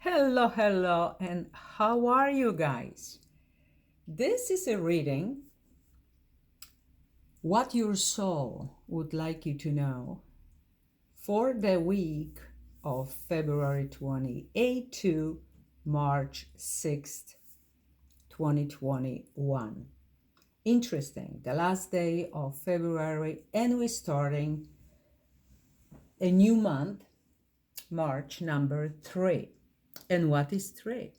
Hello, and how are you guys? This is a reading, what your soul would like you to know for the week of February 28 to March 6th, 2021. Interesting, the last day of February, and we're starting a new month, March number 3. And what is 3?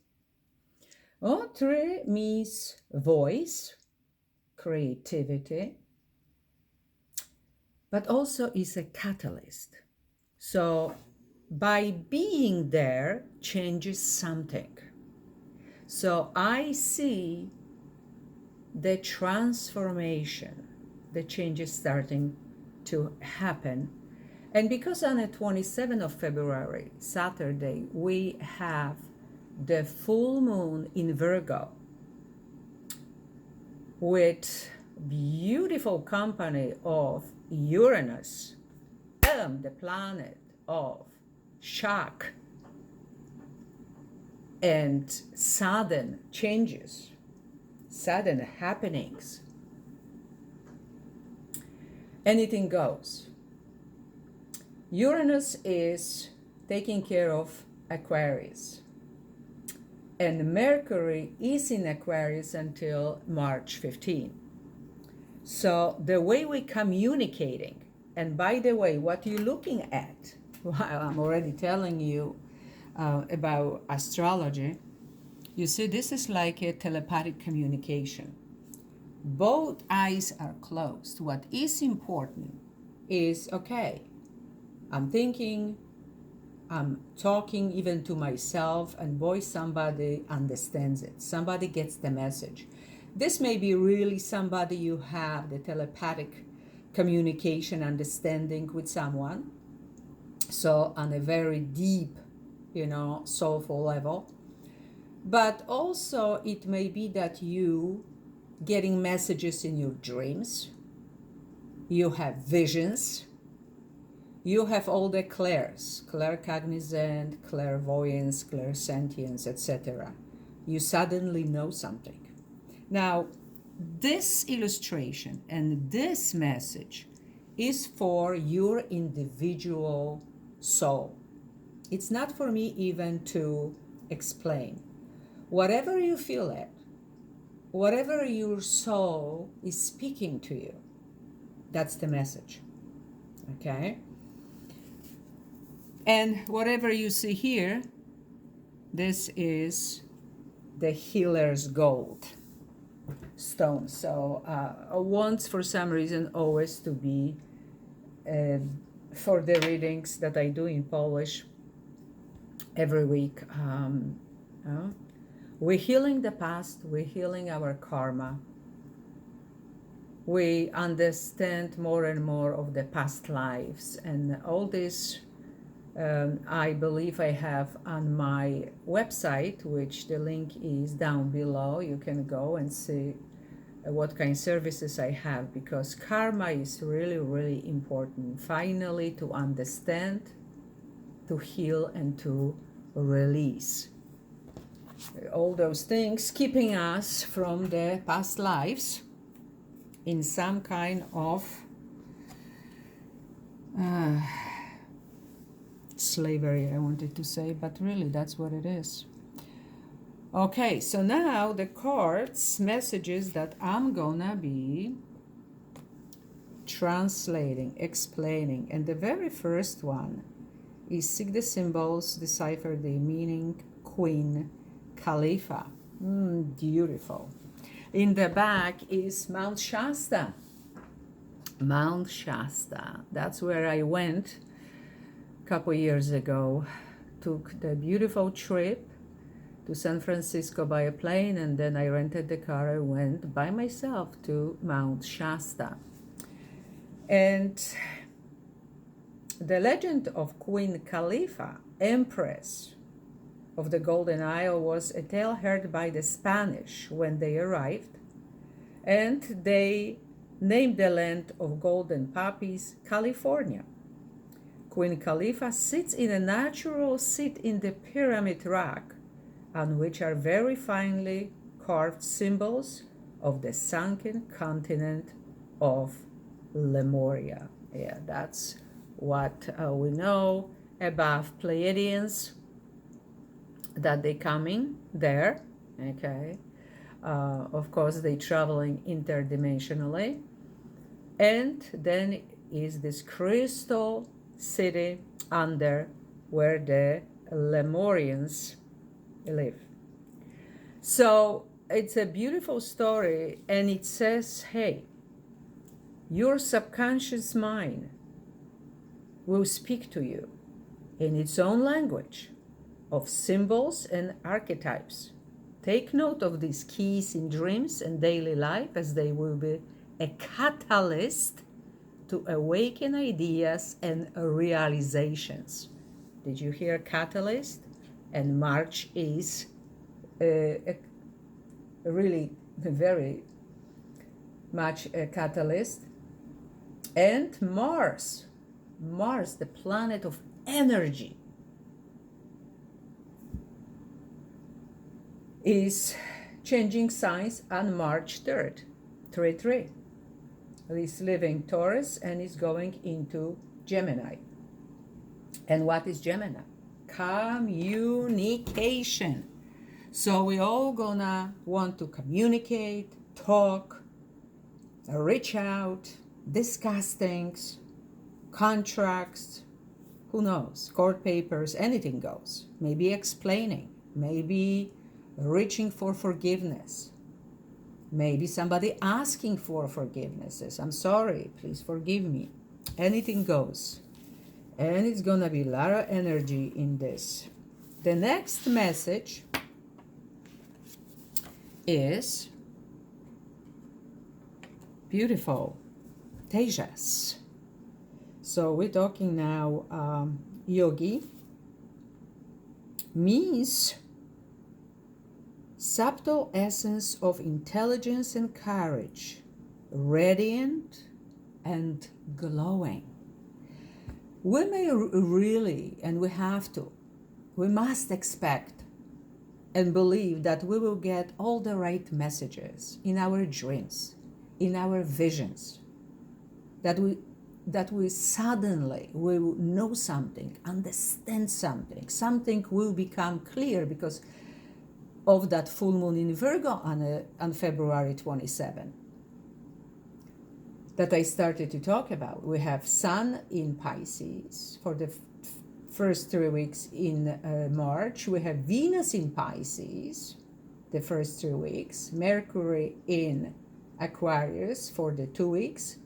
Oh, 3 means voice, creativity, but also is a catalyst. So by being there changes something. So I see the transformation, the changes starting to happen. And because on the 27th of February, Saturday, we have the full moon in Virgo with beautiful company of Uranus, the planet of shock and sudden changes, sudden happenings. Anything goes. Uranus is taking care of Aquarius, and Mercury is in Aquarius until March 15. So the way we're communicating, and by the way, what you're looking at, while I'm already telling you about astrology, you see this is like a telepathic communication. Both eyes are closed. What is important is, okay, I'm thinking, I'm talking even to myself, and boy, somebody understands it. Somebody gets the message. This may be really somebody you have the telepathic communication understanding with someone. So on a very deep, soulful level. But also it may be that you getting messages in your dreams. You have visions. You have all the clairs, claircognizant, clairvoyance, clairsentience, etc. You suddenly know something. Now, this illustration and this message is for your individual soul. It's not for me even to explain. Whatever you feel it, whatever your soul is speaking to you, that's the message. Okay? And whatever you see here, this is the healer's gold stone. So wants for some reason always to be for the readings that I do in Polish every week. We're healing the past, we're healing our karma. We understand more and more of the past lives, and all this I believe I have on my website, which the link is down below. You can go and see what kind of services I have, because karma is really, really important. Finally, to understand, to heal, and to release all those things keeping us from the past lives in some kind of slavery, I wanted to say, but really that's what it is. Okay, so now the cards, messages that I'm gonna be translating, explaining, and the very first one is seek the symbols, decipher the meaning, Queen Khalifa. Beautiful. In the back is Mount Shasta. Mount Shasta, that's where I went a couple years ago. Took the beautiful trip to San Francisco by a plane, and then I rented the car. I went by myself to Mount Shasta. And the legend of Queen Khalifa, Empress of the Golden Isle, was a tale heard by the Spanish when they arrived, and they named the land of golden poppies California. Queen Khalifa sits in a natural seat in the pyramid rock, on which are very finely carved symbols of the sunken continent of Lemuria. Yeah, that's what we know about Pleiadians, that they coming there, okay? Of course, they traveling interdimensionally. And then is this crystal city under where the Lemurians live. So it's a beautiful story, and it says, hey, your subconscious mind will speak to you in its own language of symbols and archetypes. Take note of these keys in dreams and daily life, as they will be a catalyst to awaken ideas and realizations. Did you hear catalyst? And March is really very much a catalyst. And Mars, the planet of energy, is changing signs on March 3rd, 3-3. He's leaving Taurus and is going into Gemini. And what is Gemini? Communication. So we all gonna want to communicate, talk, reach out, discuss things, contracts, who knows, court papers, anything goes. Maybe explaining, maybe reaching for forgiveness. Maybe somebody asking for forgiveness says, I'm sorry, please forgive me. Anything goes. And it's gonna be a lot of energy in this. The next message is beautiful, Tejas. So we're talking now, yogi means subtle essence of intelligence and courage, radiant and glowing. We may really, and we have to, we must expect and believe that we will get all the right messages in our dreams, in our visions, that we suddenly will know something, understand something, something will become clear because of that full moon in Virgo on February 27 that I started to talk about. We have Sun in Pisces for the first 3 weeks in March. We have Venus in Pisces the first 3 weeks, Mercury in Aquarius for the 2 weeks,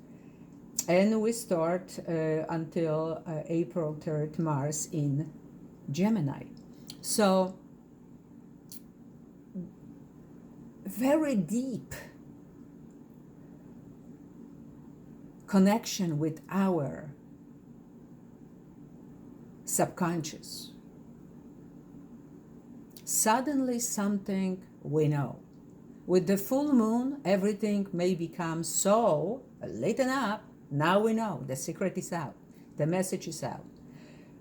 and we start until April 3rd, Mars in Gemini. So very deep connection with our subconscious. Suddenly something we know. With the full moon, everything may become so lit up. Now we know the secret is out. The message is out.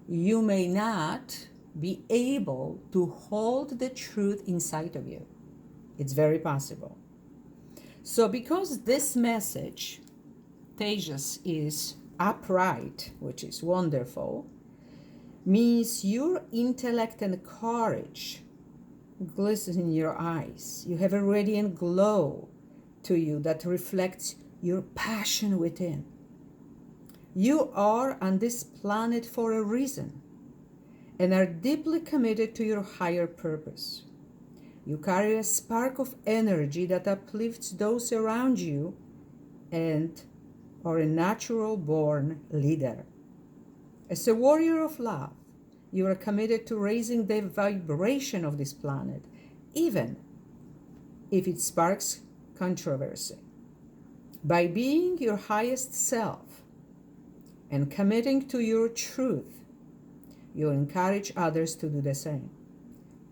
You may not be able to hold the truth inside of you. It's very possible. So because this message, Tejas, is upright, which is wonderful, means your intellect and courage glisten in your eyes. You have a radiant glow to you that reflects your passion within. You are on this planet for a reason and are deeply committed to your higher purpose. You carry a spark of energy that uplifts those around you and are a natural born leader. As a warrior of love, you are committed to raising the vibration of this planet, even if it sparks controversy. By being your highest self and committing to your truth, you encourage others to do the same.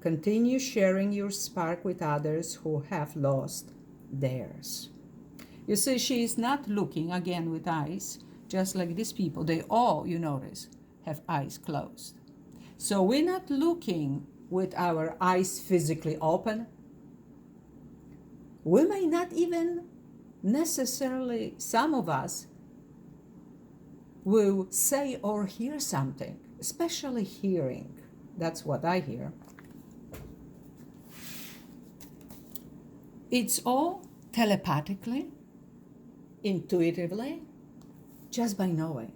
Continue sharing your spark with others who have lost theirs. You see, she is not looking again with eyes, just like these people. They all, you notice, have eyes closed. So we're not looking with our eyes physically open. We may not even necessarily, some of us will say or hear something, especially hearing. That's what I hear. It's all telepathically, intuitively, just by knowing,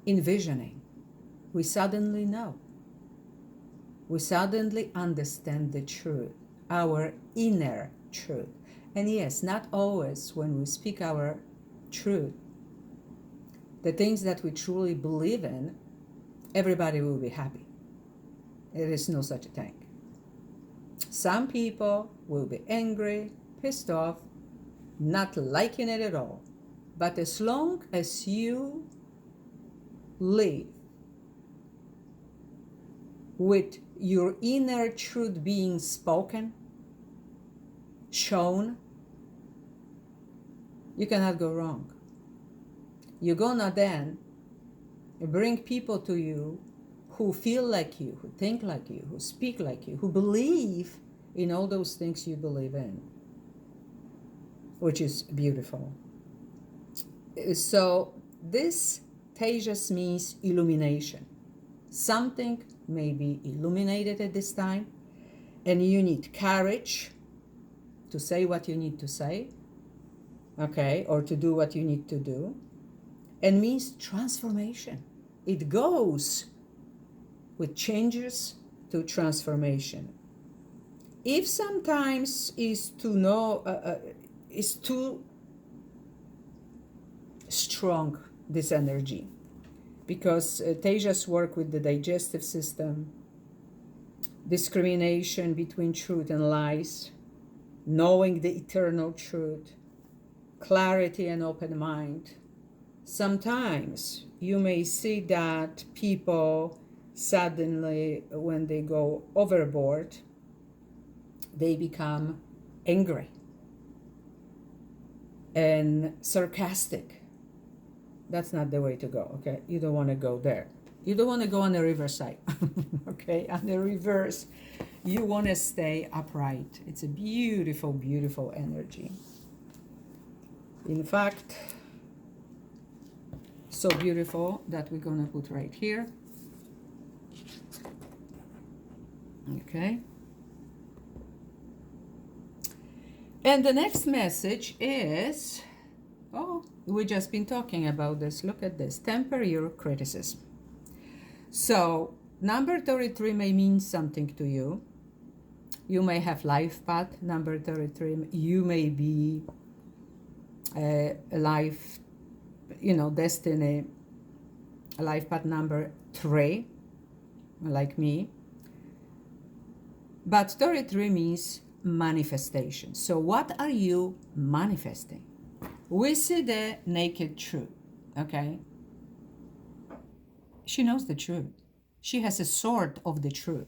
envisioning. We suddenly know. We suddenly understand the truth, our inner truth. And yes, not always when we speak our truth, the things that we truly believe in, everybody will be happy. There is no such a thing. Some people will be angry, pissed off, not liking it at all. But as long as you live with your inner truth being spoken, shown, you cannot go wrong. You're gonna then bring people to you who feel like you, who think like you, who speak like you, who believe in all those things you believe in, which is beautiful. So this Tejas means illumination. Something may be illuminated at this time, and you need courage to say what you need to say, okay, or to do what you need to do, and means transformation. It goes with changes to transformation. If sometimes is too strong, this energy, because Tejas work with the digestive system, discrimination between truth and lies, knowing the eternal truth, clarity and open mind. Sometimes you may see that people suddenly, when they go overboard, they become angry and sarcastic. That's not the way to go, okay? You don't want to go there. You don't want to go on the riverside, okay? On the reverse, you want to stay upright. It's a beautiful, beautiful energy. In fact, so beautiful that we're going to put right here. Okay. And the next message is, oh, we've just been talking about this. Look at this. Temper your criticism. So number 33 may mean something to you. You may have life path number 33. You may be a life, destiny, a life path number 3, like me. But 33 means manifestation. So what are you manifesting? We see the naked truth, okay? She knows the truth. She has a sword of the truth.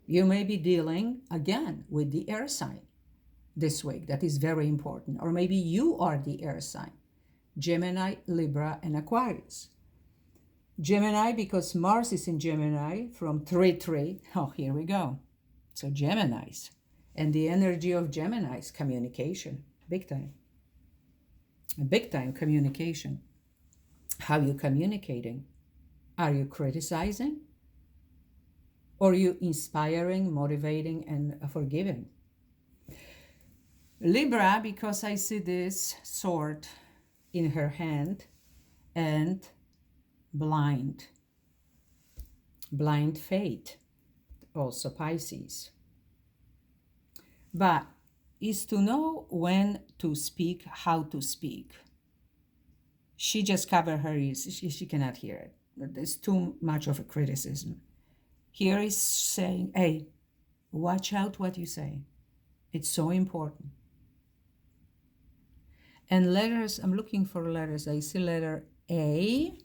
You may be dealing, again, with the air sign this week. That is very important. Or maybe you are the air sign. Gemini, Libra, and Aquarius. Gemini, because Mars is in Gemini from 3-3. Oh, here we go. So Geminis. And the energy of Geminis, communication. Big time. Big time communication. How are you communicating? Are you criticizing? Or are you inspiring, motivating, and forgiving? Libra, because I see this sword in her hand, and blind fate, also Pisces. But is to know when to speak, how to speak. She just covered her ears. She cannot hear it. There's too much of a criticism. Here is saying, hey, watch out what you say. It's so important. And letters, I'm looking for letters. I see letter A.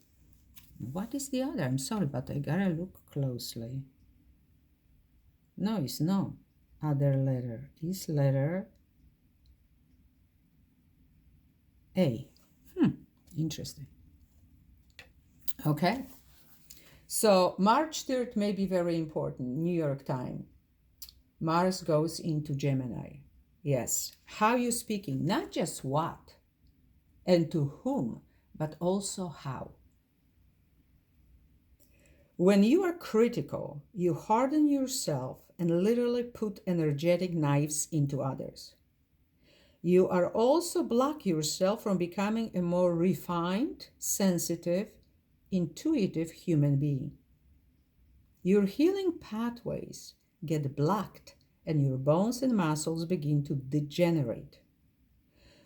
What is the other? I'm sorry, but I gotta look closely. No, it's no other letter. This letter A. Interesting. Okay? So March 3rd may be very important, New York time. Mars goes into Gemini. Yes, how you speaking, not just what and to whom, but also how. When you are critical, you harden yourself and literally put energetic knives into others. You are also block yourself from becoming a more refined, sensitive, intuitive human being. Your healing pathways get blocked and your bones and muscles begin to degenerate.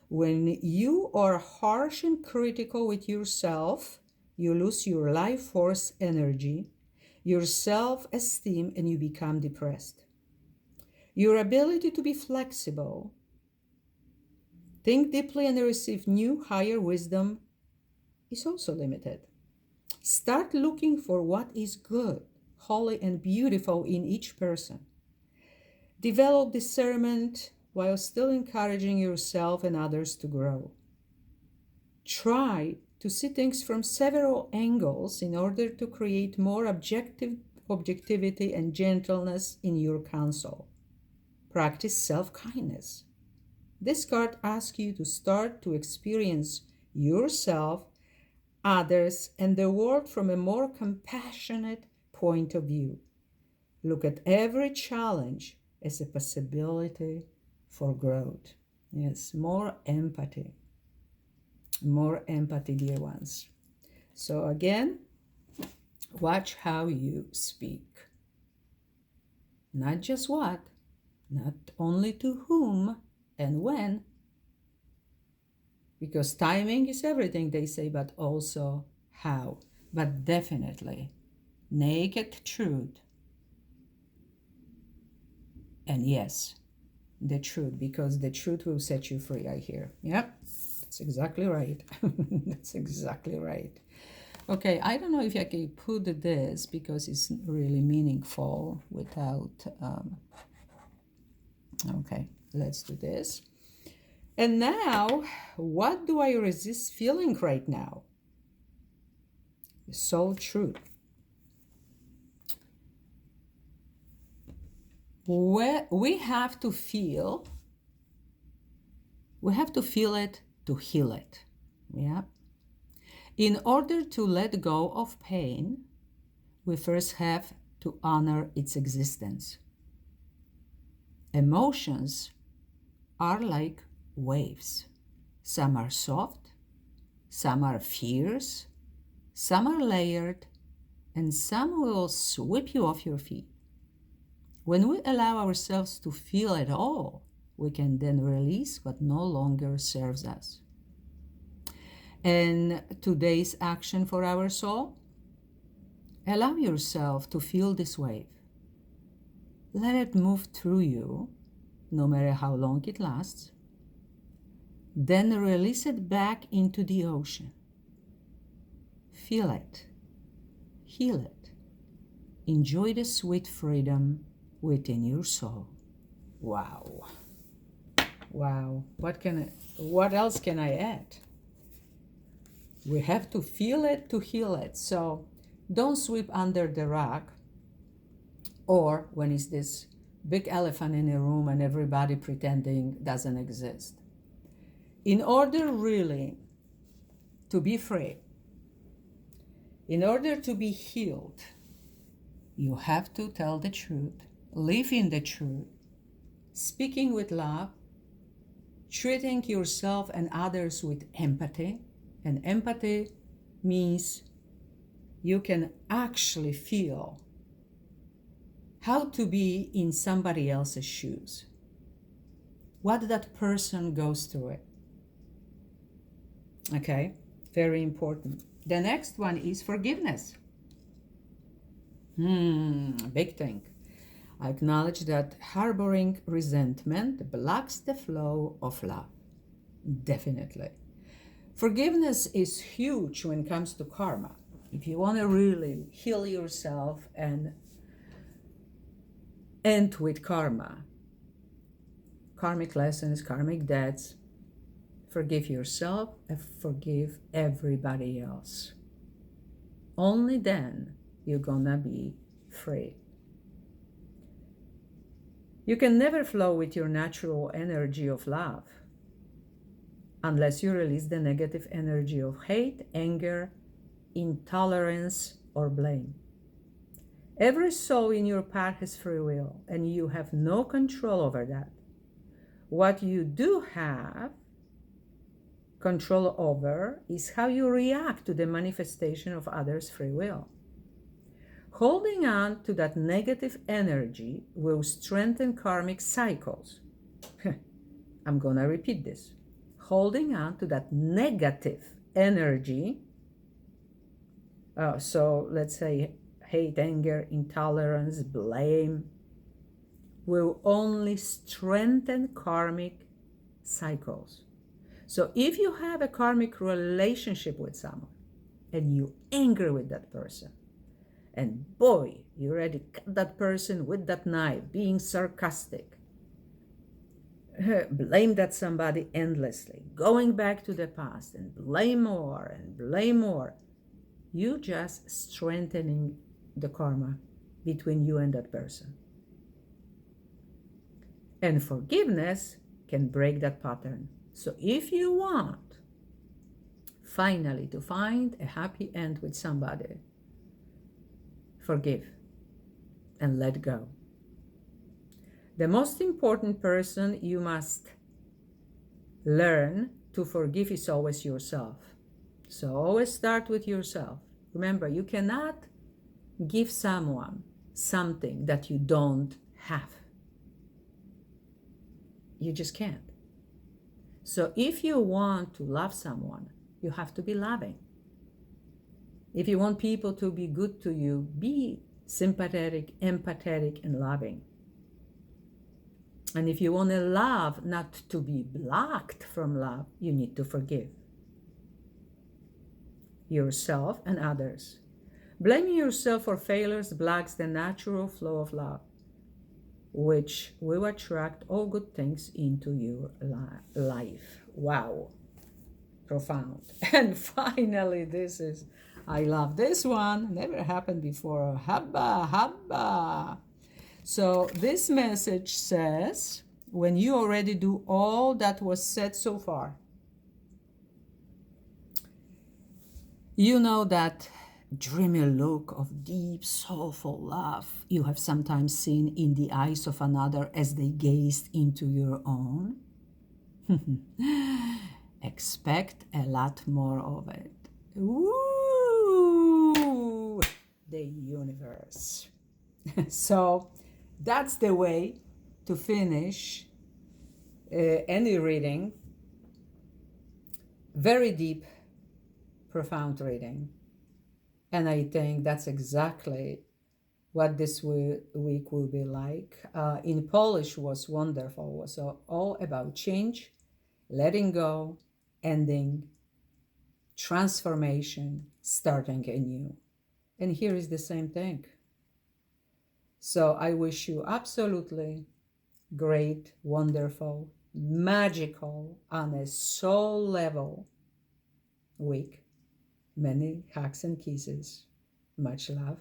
When you are harsh and critical with yourself, you lose your life force energy, your self-esteem, and you become depressed. Your ability to be flexible, think deeply, and receive new, higher wisdom is also limited. Start looking for what is good, holy, and beautiful in each person. Develop discernment while still encouraging yourself and others to grow. Try to see things from several angles in order to create more objectivity and gentleness in your counsel. Practice self-kindness. This card asks you to start to experience yourself, others, and the world from a more compassionate point of view. Look at every challenge as a possibility for growth. Yes, more empathy. More empathy, dear ones. So again, watch how you speak. Not just what, not only to whom and when, because timing is everything, they say, but also how. But definitely, naked truth. And yes, the truth, because the truth will set you free, I hear. Yep, that's exactly right. That's exactly right. Okay, I don't know if I can put this because it's really meaningful without, okay, let's do this. And now, what do I resist feeling right now? The soul truth. Where we have to feel it to heal it. Yeah. In order to let go of pain, we first have to honor its existence. Emotions are like waves. Some are soft, some are fierce, some are layered, and some will sweep you off your feet. When we allow ourselves to feel it all, we can then release what no longer serves us. And today's action for our soul: allow yourself to feel this wave. Let it move through you, no matter how long it lasts. Then release it back into the ocean. Feel it. Heal it. Enjoy the sweet freedom within your soul. Wow. Wow. What else can I add? We have to feel it to heal it. So don't sweep under the rug, or when it's this big elephant in a room and everybody pretending doesn't exist. In order really to be free, in order to be healed, you have to tell the truth, live in the truth, speaking with love, treating yourself and others with empathy. And empathy means you can actually feel how to be in somebody else's shoes, what that person goes through it. Okay, very important. The next one is forgiveness. Big thing. I acknowledge that harboring resentment blocks the flow of love. Definitely. Forgiveness is huge when it comes to karma. If you want to really heal yourself and end with karma, karmic lessons, karmic debts, forgive yourself and forgive everybody else. Only then you're gonna be free. You can never flow with your natural energy of love unless you release the negative energy of hate, anger, intolerance, or blame. Every soul in your path has free will, and you have no control over that. What you do have control over is how you react to the manifestation of others' free will. Holding on to that negative energy will strengthen karmic cycles. I'm going to repeat this. Holding on to that negative energy, so let's say hate, anger, intolerance, blame, will only strengthen karmic cycles. So if you have a karmic relationship with someone and you're angry with that person, and boy, you already cut that person with that knife, being sarcastic, blame that somebody endlessly, going back to the past and blame more, you just strengthening the karma between you and that person. And forgiveness can break that pattern. So if you want finally to find a happy end with somebody, forgive and let go. The most important person you must learn to forgive is always yourself. So always start with yourself. Remember, you cannot give someone something that you don't have. You just can't. So if you want to love someone, you have to be loving. If you want people to be good to you, be sympathetic, empathetic, and loving. And if you want to love not to be blocked from love, you need to forgive yourself and others. Blaming yourself for failures blocks the natural flow of love, which will attract all good things into your life. Wow, profound. And finally, I love this one. Never happened before. Habba. So this message says, when you already do all that was said so far, you know that dreamy look of deep, soulful love you have sometimes seen in the eyes of another as they gazed into your own? Expect a lot more of it. Woo! The universe. So that's the way to finish any reading. Very deep, profound reading. And I think that's exactly what this week will be like. In Polish was wonderful. It was all about change, letting go, ending, transformation, starting anew. And here is the same thing. So I wish you absolutely great, wonderful, magical, on a soul level week. Many hugs and kisses. Much love.